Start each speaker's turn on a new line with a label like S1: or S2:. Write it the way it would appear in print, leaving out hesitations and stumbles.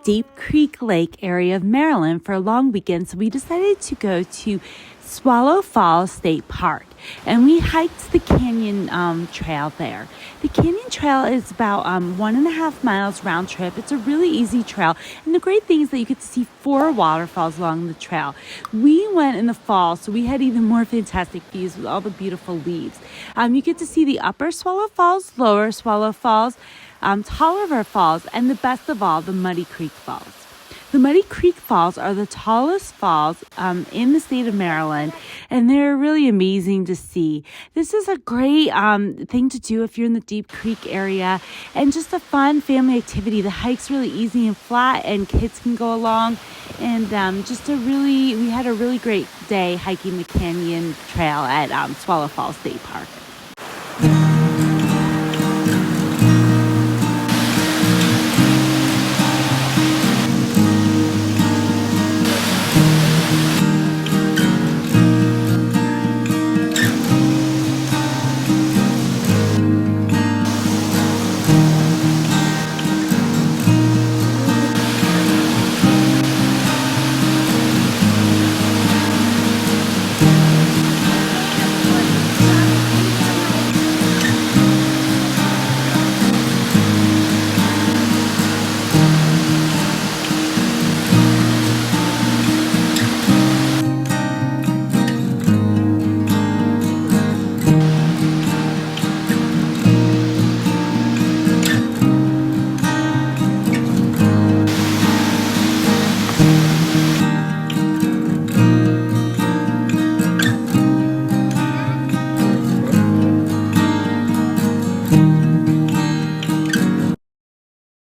S1: Deep Creek Lake area of Maryland for a long weekend, so we decided to go to Swallow Falls State Park, and we hiked the canyon trail there. The canyon trail is about 1.5 miles round trip. It's a really easy trail, and the great thing is that you get to see 4 waterfalls along the trail. We went in the fall, so we had even more fantastic views with all the beautiful leaves. You get to see the Upper Swallow Falls, Lower Swallow Falls, Tall River Falls, and the best of all, the Muddy Creek Falls. The Muddy Creek Falls are the tallest falls in the state of Maryland, and they're really amazing to see. This is a great thing to do if you're in the Deep Creek area, and just a fun family activity. The hike's really easy and flat, and kids can go along. And we had a really great day hiking the canyon trail at Swallow Falls State Park.